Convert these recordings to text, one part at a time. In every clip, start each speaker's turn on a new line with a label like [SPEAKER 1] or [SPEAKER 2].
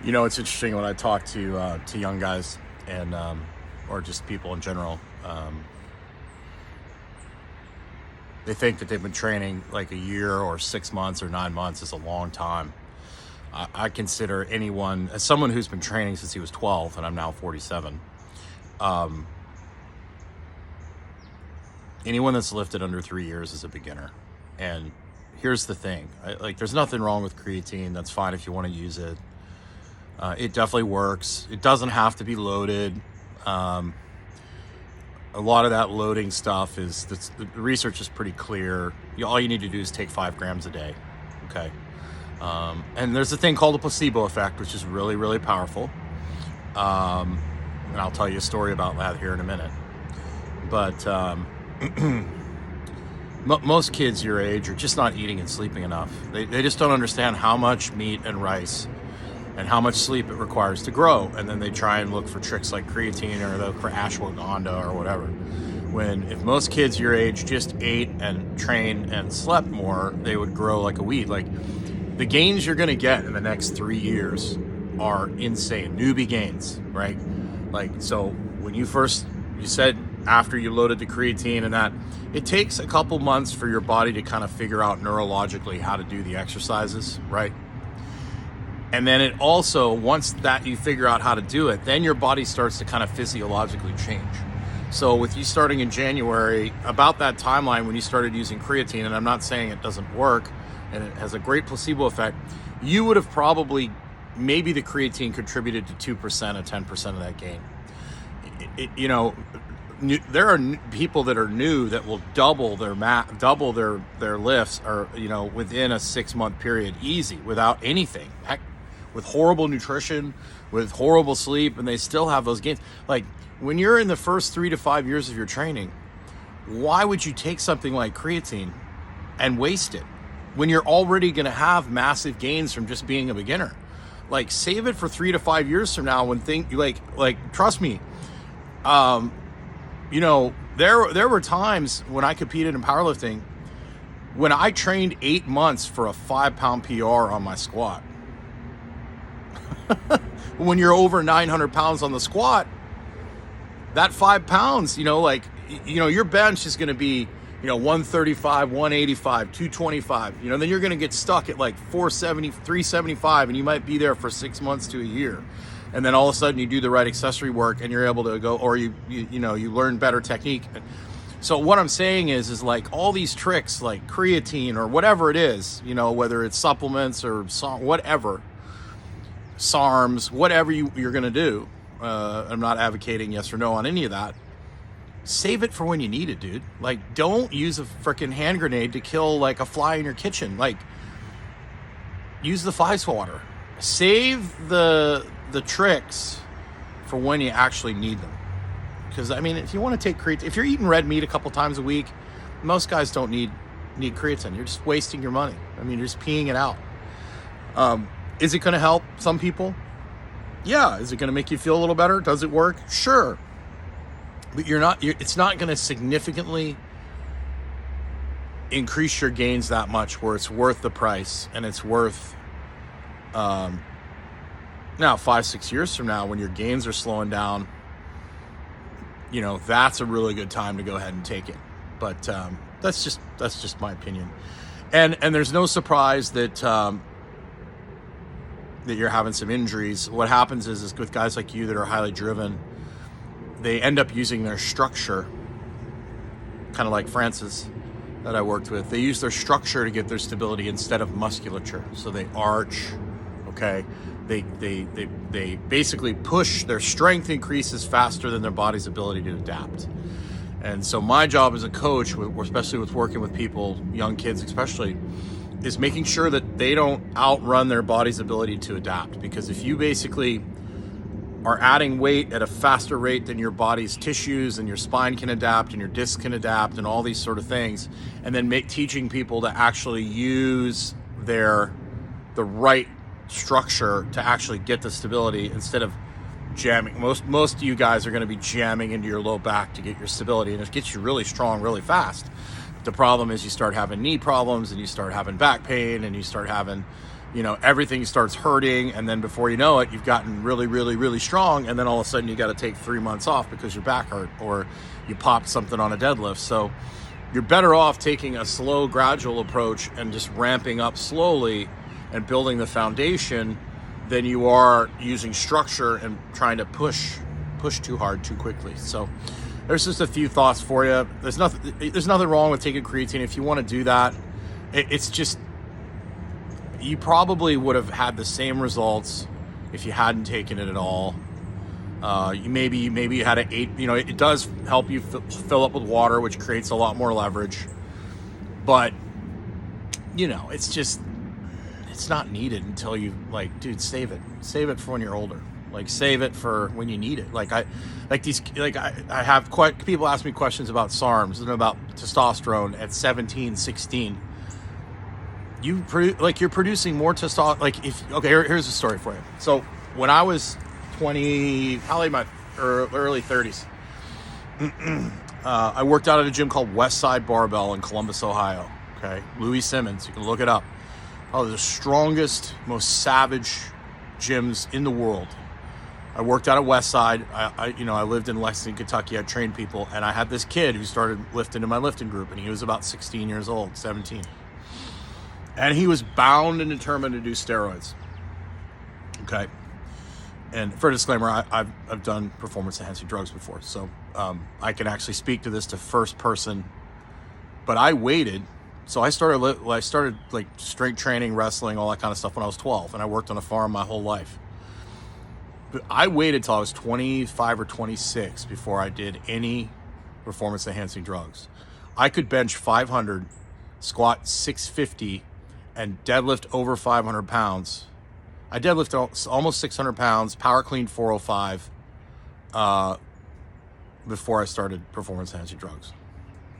[SPEAKER 1] You know, it's interesting when I talk to young guys and or just people in general. They think that they've been training like a year or 6 months or 9 months is a long time. I consider anyone, as someone who's been training since he was 12 and I'm now 47, anyone that's lifted under 3 years is a beginner. And here's the thing, there's nothing wrong with creatine. That's fine if you want to use it. It definitely works. It doesn't have to be loaded. A lot of that loading stuff the research is pretty clear. All you need to do is take 5 grams a day. Okay. And there's a thing called the placebo effect, which is really, really powerful. And I'll tell you a story about that here in a minute. But most kids your age are just not eating and sleeping enough. They just don't understand how much meat and rice and how much sleep it requires to grow. And then they try and look for tricks like creatine or look for ashwagandha or whatever. When if most kids your age just ate and trained and slept more, they would grow like a weed. Like the gains you're gonna get in the next 3 years are insane, newbie gains, right? Like, so when you said after you loaded the creatine and that, it takes a couple months for your body to kind of figure out neurologically how to do the exercises, right? And then it also, once that you figure out how to do it, then your body starts to kind of physiologically change. So with you starting in January, about that timeline when you started using creatine, and I'm not saying it doesn't work, and it has a great placebo effect, you would have probably, maybe the creatine contributed to 2% or 10% of that gain. There are people that are new that will double their lifts, or within a 6-month period, easy, without anything. Heck, with horrible nutrition, with horrible sleep, and they still have those gains. Like when you're in the first 3 to 5 years of your training, why would you take something like creatine and waste it when you're already going to have massive gains from just being a beginner? Like, save it for 3 to 5 years from now when trust me. There were times when I competed in powerlifting when I trained 8 months for a 5-pound PR on my squat. When you're over 900 pounds on the squat, that 5 pounds, your bench is going to be, 135, 185, 225, then you're going to get stuck at like 470, 375, and you might be there for 6 months to a year. And then all of a sudden you do the right accessory work and you're able to go, or you learn better technique. So what I'm saying is like all these tricks like creatine or whatever it is, whether it's supplements or whatever, SARMs, whatever you're going to do. I'm not advocating yes or no on any of that. Save it for when you need it, dude. Like, don't use a freaking hand grenade to kill like a fly in your kitchen. Like, use the fly swatter. Save the tricks for when you actually need them. Because if you want to take creatine, if you're eating red meat a couple times a week, most guys don't need creatine. You're just wasting your money. You're just peeing it out. Is it going to help some people? Yeah. Is it going to make you feel a little better? Does it work? Sure. But it's not going to significantly increase your gains that much where it's worth the price, and it's worth, now 5-6 years from now when your gains are slowing down, that's a really good time to go ahead and take it. But that's just my opinion. And there's no surprise that you're having some injuries. What happens is with guys like you that are highly driven, they end up using their structure, kind of like Francis that I worked with. They use their structure to get their stability instead of musculature. So they arch, okay? They basically push, their strength increases faster than their body's ability to adapt. And so my job as a coach, especially with working with people, young kids especially, is making sure that they don't outrun their body's ability to adapt. Because if you basically are adding weight at a faster rate than your body's tissues and your spine can adapt and your disc can adapt and all these sort of things, and then teaching people to actually use the right structure to actually get the stability instead of jamming. Most of you guys are going to be jamming into your low back to get your stability, and it gets you really strong really fast. The problem is you start having knee problems and you start having back pain and you start having everything starts hurting, and then before you know it, you've gotten really, really, really strong, and then all of a sudden you got to take 3 months off because your back hurt or you popped something on a deadlift. So you're better off taking a slow, gradual approach and just ramping up slowly and building the foundation than you are using structure and trying to push too hard too quickly. So there's just a few thoughts for you. There's nothing wrong with taking creatine. If you want to do that, it's just, you probably would have had the same results if you hadn't taken it at all. Maybe you had an 8, it does help you fill up with water, which creates a lot more leverage, but it's not needed until you, dude, save it for when you're older. Save it for when you need it. I have quite people ask me questions about SARMs and about testosterone at 17, 16. You're producing more testosterone. Here's a story for you. So when I was 20, probably my early 30s, I worked out at a gym called Westside Barbell in Columbus, Ohio. Okay, Louis Simmons, you can look it up. Probably the strongest, most savage gyms in the world. I worked out at Westside. I lived in Lexington, Kentucky. I trained people, and I had this kid who started lifting in my lifting group, and he was about 16 years old, 17. And he was bound and determined to do steroids. Okay. And for a disclaimer, I've done performance-enhancing drugs before, so I can actually speak to this to first person. But I waited. So I started strength training, wrestling, all that kind of stuff when I was 12, and I worked on a farm my whole life. But I waited till I was 25 or 26 before I did any performance-enhancing drugs. I could bench 500, squat 650, and deadlift over 500 pounds. I deadlifted almost 600 pounds, power cleaned 405 before I started performance-enhancing drugs.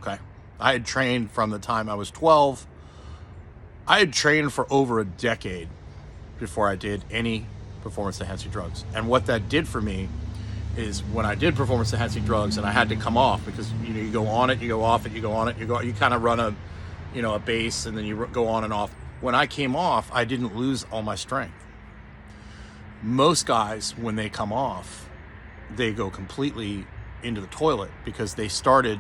[SPEAKER 1] Okay. I had trained from the time I was 12. I had trained for over a decade before I did any performance-enhancing drugs. And what that did for me is when I did performance-enhancing drugs and I had to come off, because you go on it, you go off it, you go on it, you kind of run a base and then you go on and off. When I came off, I didn't lose all my strength. Most guys, when they come off, they go completely into the toilet because they started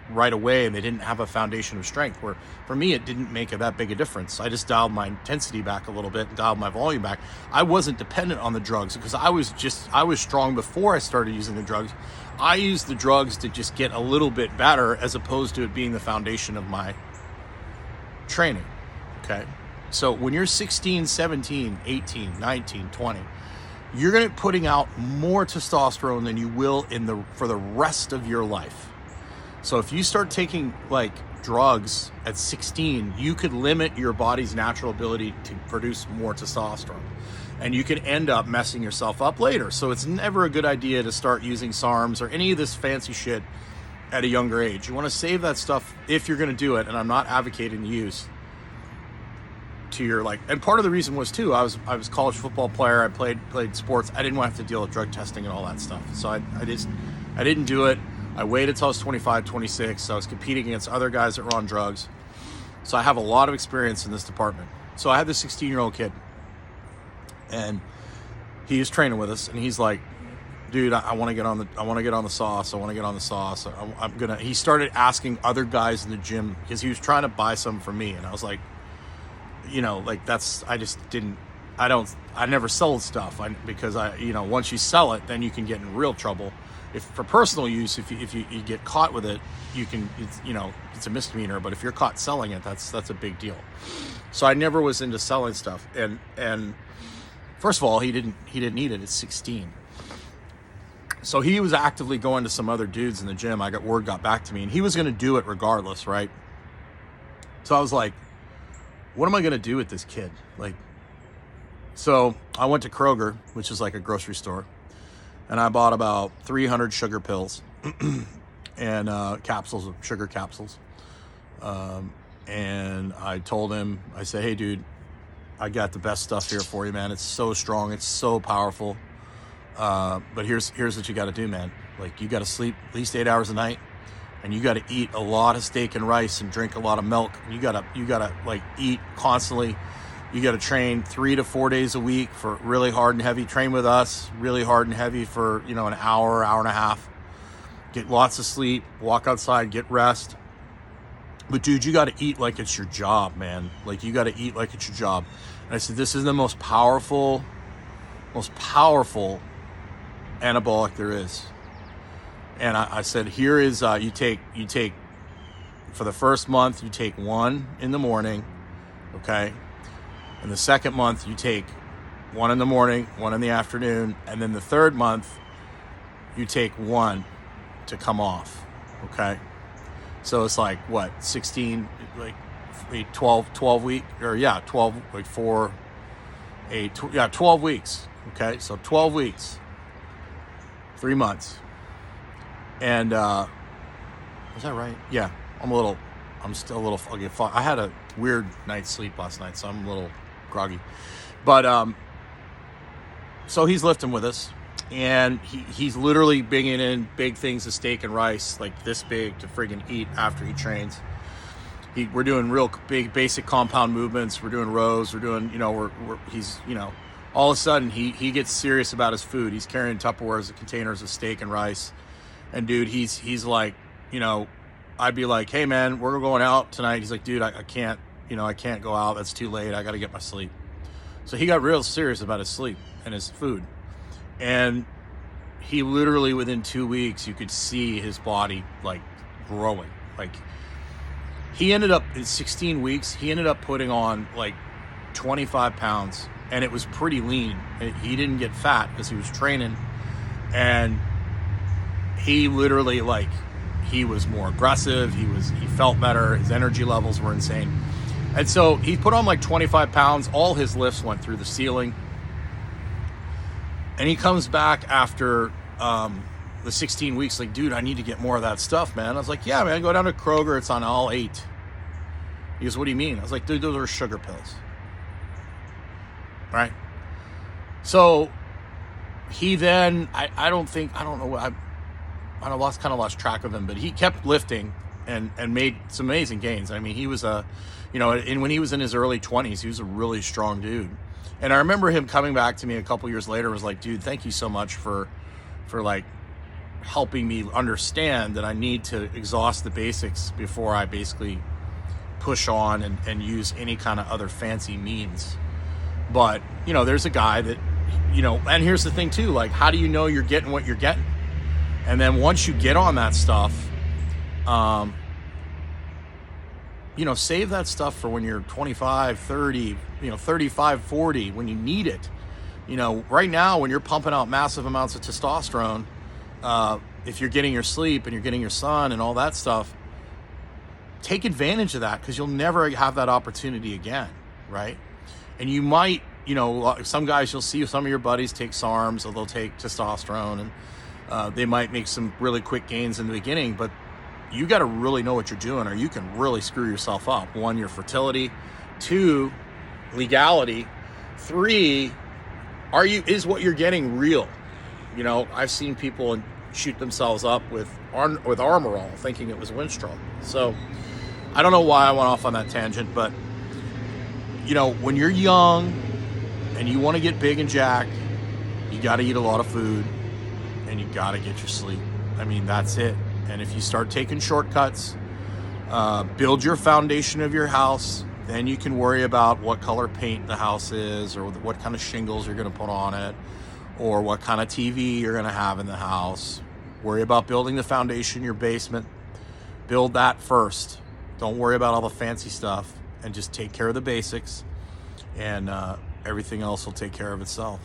[SPEAKER 1] right away and they didn't have a foundation of strength. Where for me, it didn't make that big a difference. I just dialed my intensity back a little bit and dialed my volume back. I wasn't dependent on the drugs because I was strong before I started using the drugs. I used the drugs to just get a little bit better as opposed to it being the foundation of my training. Okay. So when you're 16, 17, 18, 19, 20, you're going to be putting out more testosterone than you will for the rest of your life. So if you start taking drugs at 16, you could limit your body's natural ability to produce more testosterone. And you could end up messing yourself up later. So it's never a good idea to start using SARMs or any of this fancy shit at a younger age. You want to save that stuff if you're going to do it. And I'm not advocating the use to your and part of the reason was too, I was a college football player. I played sports. I didn't want to have to deal with drug testing and all that stuff. So I didn't do it. I waited till I was 25, 26. So I was competing against other guys that were on drugs. So I have a lot of experience in this department. So I had this 16-year-old kid and he was training with us and he's like, dude, I want to get on the sauce. I want to get on the sauce. He started asking other guys in the gym because he was trying to buy some for me. And I was like, I never sold stuff because once you sell it, then you can get in real trouble. If for personal use, if you get caught with it, it's a misdemeanor. But if you're caught selling it, that's a big deal. So I never was into selling stuff. And first of all, he didn't need it at 16. So he was actively going to some other dudes in the gym. Word got back to me, and he was going to do it regardless, right? So I was like, what am I going to do with this kid? So I went to Kroger, which is like a grocery store, and I bought about 300 sugar pills and capsules, sugar capsules. And I told him, I said, hey, dude, I got the best stuff here for you, man. It's so strong. It's so powerful. But here's what you got to do, man. You got to sleep at least 8 hours a night. And you got to eat a lot of steak and rice and drink a lot of milk. And you got to eat constantly. You got to train 3 to 4 days a week for really hard and heavy. Train with us, really hard and heavy for, you know, an hour, hour and a half. Get lots of sleep, walk outside, get rest. But dude, you got to eat like it's your job, man. Like, you got to eat like it's your job. And I said, this is the most powerful anabolic there is. And I said, here is, you take, for the first month, you take 1 in the morning, okay? And the second month, you take 1 in the morning, 1 in the afternoon. And then the third month, you take 1 to come off, okay? So it's like, what, 16, like 12 week, or yeah, 12, like 4, 8, yeah, 12 weeks, okay? So 12 weeks, 3 months. And, was that right? Yeah, I'm still a little foggy. I had a weird night's sleep last night, so I'm a little groggy. But, so he's lifting with us, and he's literally bringing in big things of steak and rice, like this big, to friggin' eat after he trains. We're doing real big, basic compound movements. We're doing rows. We're doing, you know, he's, you know, all of a sudden he gets serious about his food. He's carrying Tupperwares and containers of steak and rice. And dude, he's like, you know, I'd be like, hey man, we're going out tonight. He's like, dude, I can't, you know, I can't go out. That's too late. I got to get my sleep. So he got real serious about his sleep and his food. And he literally, within 2 weeks, you could see his body like growing. Like, he ended up, in 16 weeks, he ended up putting on like 25 pounds, and it was pretty lean. He didn't get fat because he was training, and he literally, like, he was more aggressive. He felt better. His energy levels were insane. And so he put on like 25 pounds. All his lifts went through the ceiling. And he comes back after the 16 weeks like, dude, I need to get more of that stuff, man. I was like, yeah, man, go down to Kroger. It's on all 8. He goes, what do you mean? I was like, dude, those are sugar pills. Right? So he then, I lost track of him, but he kept lifting and made some amazing gains. I mean, he was when he was in his early 20s, he was a really strong dude. And I remember him coming back to me a couple years later, was like, dude, thank you so much for like helping me understand that I need to exhaust the basics before I basically push on and use any kind of other fancy means. But, you know, there's a guy that, you know, and here's the thing too, like, how do you know you're getting what you're getting? And then once you get on that stuff, you know, save that stuff for when you're 25, 30, 35, 40, when you need it. You know, right now, when you're pumping out massive amounts of testosterone, if you're getting your sleep and you're getting your sun and all that stuff, take advantage of that, because you'll never have that opportunity again, right? And you might, you know, some guys, you'll see some of your buddies take SARMs, or they'll take testosterone, and they might make some really quick gains in the beginning, but you got to really know what you're doing, or you can really screw yourself up. 1, your fertility. 2, legality. 3, is what you're getting real? You know, I've seen people shoot themselves up with Armorol thinking it was Winstrol. So I don't know why I went off on that tangent, but you know, when you're young and you want to get big and jacked, you got to eat a lot of food and you got to get your sleep. I mean, that's it. And if you start taking shortcuts, build your foundation of your house, then you can worry about what color paint the house is, or what kind of shingles you're going to put on it, or what kind of TV you're going to have in the house. Worry about building the foundation, your basement. Build that first. Don't worry about all the fancy stuff, and just take care of the basics, and everything else will take care of itself.